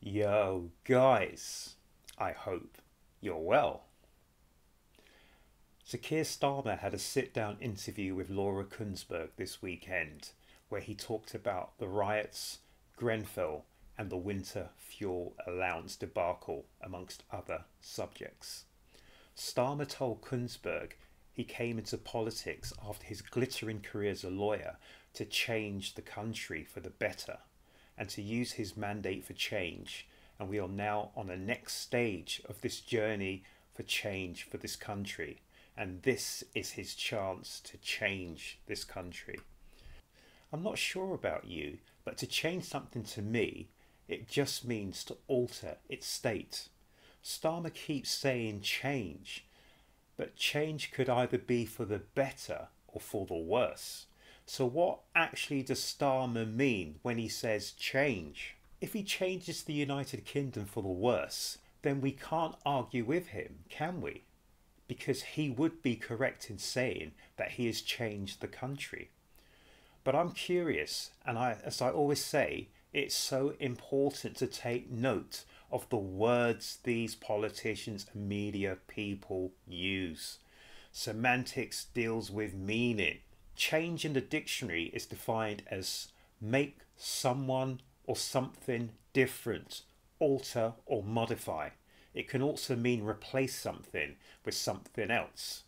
Yo, guys, I hope you're well. So Keir Starmer had a sit-down interview with Kuenssberg this weekend where he talked about the riots, Grenfell and the Winter Fuel Allowance debacle, amongst other subjects. Starmer told Kuenssberg he came into politics after his glittering career as a lawyer to change the country for the better and to use his mandate for change, and we are now on the next stage of this journey for change for this country, and this is his chance to change this country. I'm not sure about you, but to change something to me, it just means to alter its state. Starmer keeps saying change, but change could either be for the better or for the worse. So what actually does Starmer mean when he says change? If he changes the United Kingdom for the worse, then we can't argue with him, can we? Because he would be correct in saying that he has changed the country. But I'm curious, and as I always say, it's so important to take note of the words these politicians and media people use. Semantics deals with meaning. Change in the dictionary is defined as make someone or something different, alter or modify. It can also mean replace something with something else.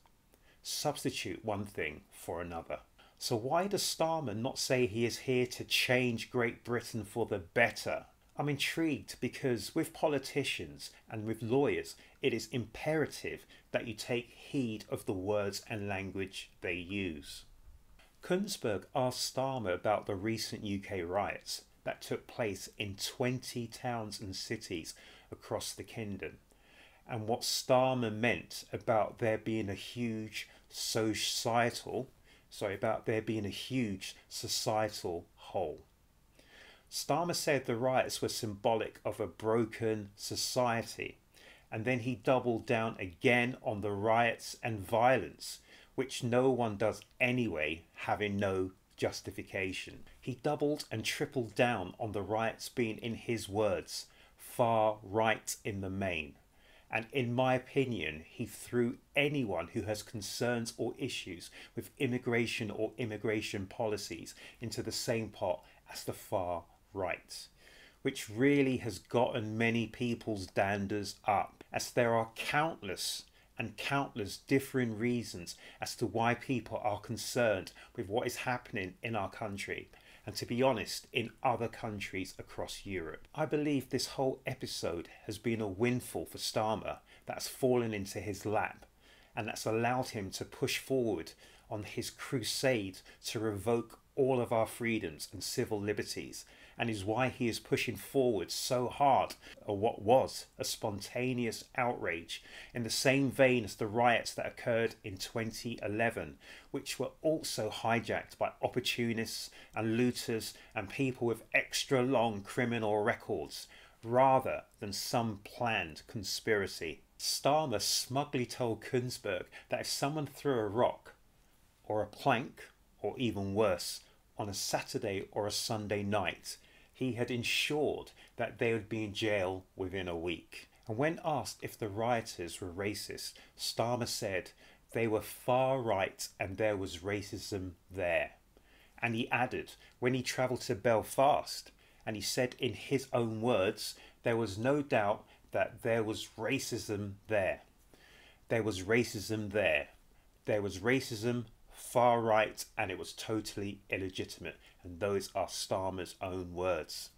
Substitute one thing for another. So why does Starmer not say he is here to change Great Britain for the better? I'm intrigued because with politicians and with lawyers, it is imperative that you take heed of the words and language they use. Kuenssberg asked Starmer about the recent UK riots that took place in 20 towns and cities across the kingdom, and what Starmer meant about there being a huge societal hole. Starmer said the riots were symbolic of a broken society, and then he doubled down again on the riots and violence, which no one does anyway, having no justification. He doubled and tripled down on the riots being, in his words, far right in the main. And in my opinion, he threw anyone who has concerns or issues with immigration or immigration policies into the same pot as the far right, which really has gotten many people's danders up, as there are countless differing reasons as to why people are concerned with what is happening in our country, and to be honest, in other countries across Europe. I believe this whole episode has been a windfall for Starmer that's fallen into his lap, and that's allowed him to push forward on his crusade to revoke all of our freedoms and civil liberties, and is why he is pushing forward so hard on what was a spontaneous outrage in the same vein as the riots that occurred in 2011, which were also hijacked by opportunists and looters and people with extra long criminal records, rather than some planned conspiracy. Starmer smugly told Kuenssberg that if someone threw a rock or a plank, or even worse, on a Saturday or a Sunday night, he had ensured that they would be in jail within a week. And when asked if the rioters were racist, Starmer said they were far right and there was racism there. And he added, when he travelled to Belfast, and he said in his own words, there was no doubt that there was racism there. There was racism there. There was racism far right, and it was totally illegitimate, and those are Starmer's own words.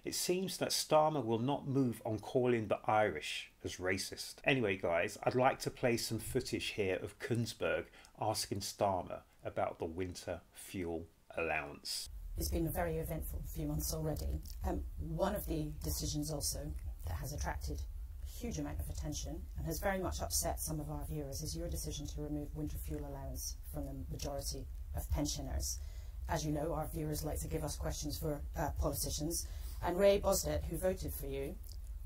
It seems that Starmer will not move on calling the Irish as racist. Anyway guys, I'd like to play some footage here of Kuenssberg asking Starmer about the Winter Fuel Allowance. It's been a very eventful few months already. One of the decisions also that has attracted huge amount of attention and has very much upset some of our viewers is your decision to remove winter fuel allowance from the majority of pensioners. As you know, our viewers like to give us questions for politicians, and Ray Bosdet, who voted for you,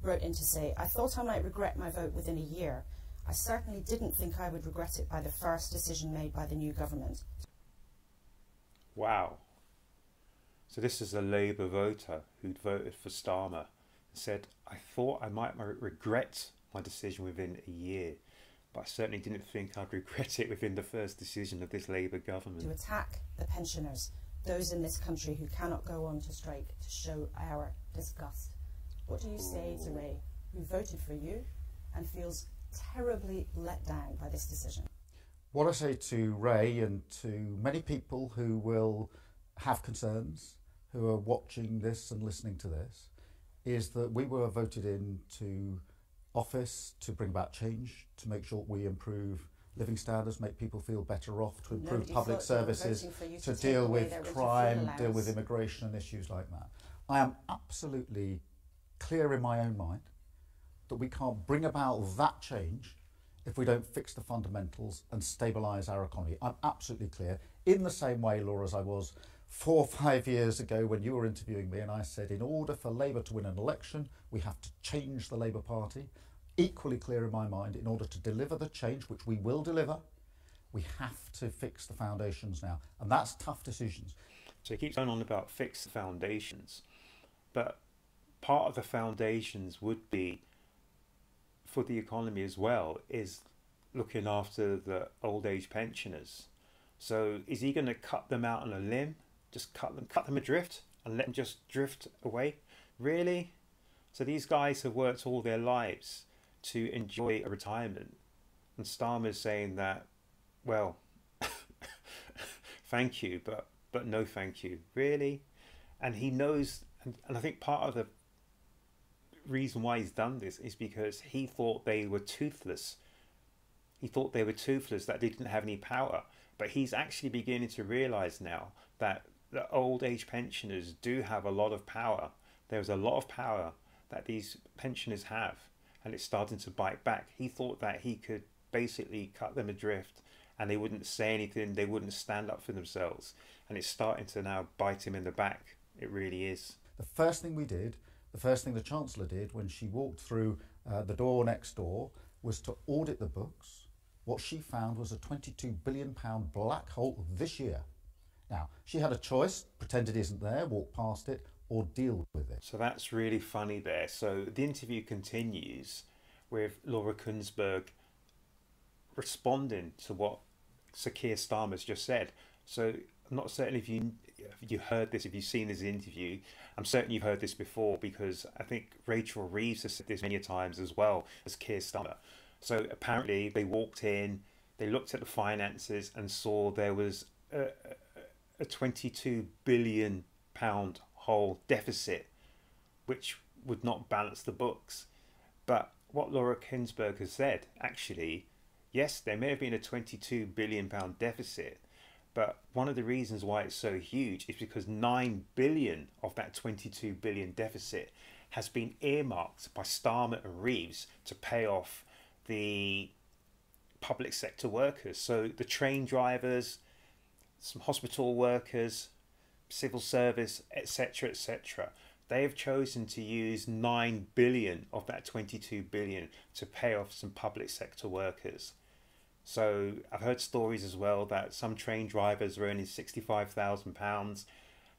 wrote in to say, I thought I might regret my vote within a year. I certainly didn't think I would regret it by the first decision made by the new government. Wow. So this is a Labour voter who'd voted for Starmer said, I thought I might regret my decision within a year, but I certainly didn't think I'd regret it within the first decision of this Labour government. To attack the pensioners, those in this country who cannot go on to strike, to show our disgust. What do you say to Ray, who voted for you and feels terribly let down by this decision? What I say to Ray and to many people who will have concerns, who are watching this and listening to this, is that we were voted into office to bring about change, to make sure we improve living standards, make people feel better off, to improve public services, to deal with crime, deal with immigration and issues like that. I am absolutely clear in my own mind that we can't bring about that change if we don't fix the fundamentals and stabilise our economy. I'm absolutely clear. In the same way, Laura, as I was 4 or 5 years ago when you were interviewing me and I said in order for Labour to win an election, we have to change the Labour Party. Equally clear in my mind, in order to deliver the change, which we will deliver, we have to fix the foundations now. And that's tough decisions. So he keeps going on about fix the foundations. But part of the foundations would be, for the economy as well, is looking after the old age pensioners. So is he going to cut them out on a limb? Just cut them adrift and let them just drift away? Really? So these guys have worked all their lives to enjoy a retirement, and Starmer's saying that, well, thank you, but no thank you. Really? And he knows, and I think part of the reason why he's done this is because he thought they were toothless. He thought they were toothless, that they didn't have any power. But he's actually beginning to realise now that the old age pensioners do have a lot of power. There's a lot of power that these pensioners have, and it's starting to bite back. He thought that he could basically cut them adrift and they wouldn't say anything, they wouldn't stand up for themselves. And it's starting to now bite him in the back. It really is. The first thing we did, the first thing the Chancellor did when she walked through the door next door was to audit the books. What she found was a £22 billion black hole this year. Now, she had a choice, pretend it isn't there, walk past it, or deal with it. So that's really funny there. So the interview continues with Laura Kuenssberg responding to what Sir Keir Starmer's just said. So I'm not certain if you heard this, if you've seen this interview. I'm certain you've heard this before, because I think Rachel Reeves has said this many times as well as Keir Starmer. So apparently they walked in, they looked at the finances and saw there was a £22 billion whole deficit, which would not balance the books. But what Laura Kuenssberg has said, actually, yes, there may have been a £22 billion deficit, but one of the reasons why it's so huge is because 9 billion of that 22 billion deficit has been earmarked by Starmer and Reeves to pay off the public sector workers. So the train drivers, some hospital workers, civil service, etc., etc. They have chosen to use 9 billion of that 22 billion to pay off some public sector workers. So I've heard stories as well that some train drivers are earning £65,000.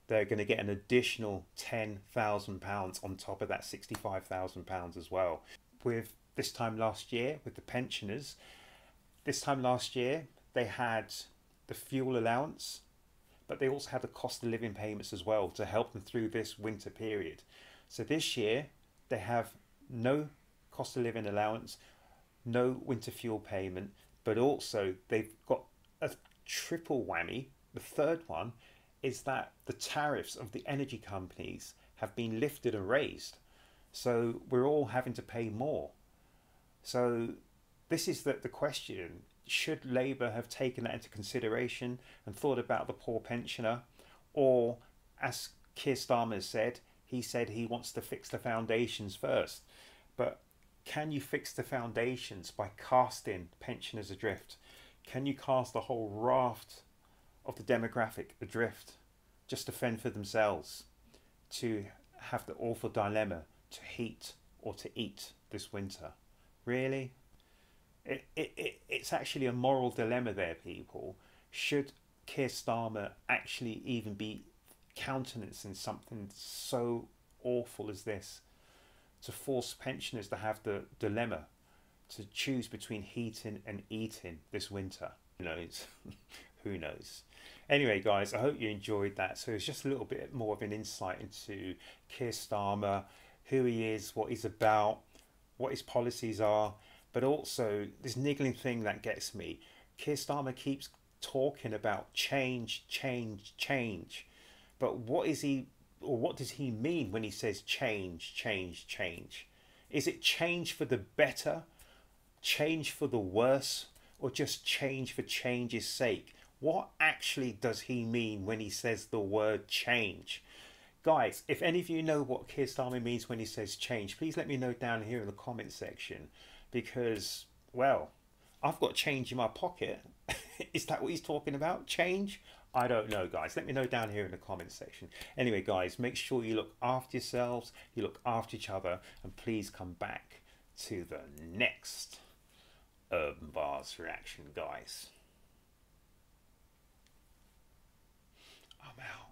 They're going to get an additional £10,000 on top of that £65,000 as well. With this time last year, with the pensioners, this time last year they had the fuel allowance, but they also had the cost of living payments as well to help them through this winter period. So this year they have no cost of living allowance, no winter fuel payment, but also they've got a triple whammy. The third one is that the tariffs of the energy companies have been lifted and raised. So we're all having to pay more. So this is the question. Should Labour have taken that into consideration and thought about the poor pensioner? Or, as Keir Starmer said, he wants to fix the foundations first. But can you fix the foundations by casting pensioners adrift? Can you cast the whole raft of the demographic adrift just to fend for themselves, to have the awful dilemma to heat or to eat this winter? Really? It's actually a moral dilemma there, people. Should Keir Starmer actually even be countenancing something so awful as this? to force pensioners to have the dilemma to choose between heating and eating this winter. Who knows? Who knows? Anyway, guys, I hope you enjoyed that. So it's just a little bit more of an insight into Keir Starmer, who he is, what he's about, what his policies are, but also this niggling thing that gets me. Keir Starmer keeps talking about change, change, change. But what is he, or what does he mean when he says change, change, change? Is it change for the better, change for the worse, or just change for change's sake? What actually does he mean when he says the word change? Guys, if any of you know what Keir Starmer means when he says change, please let me know down here in the comment section, because, well, I've got change in my pocket. Is that what he's talking about? Change? I don't know, guys. Let me know down here in the comment section. Anyway, guys, make sure you look after yourselves, you look after each other, and please come back to the next Urban Bars reaction, guys. I'm out.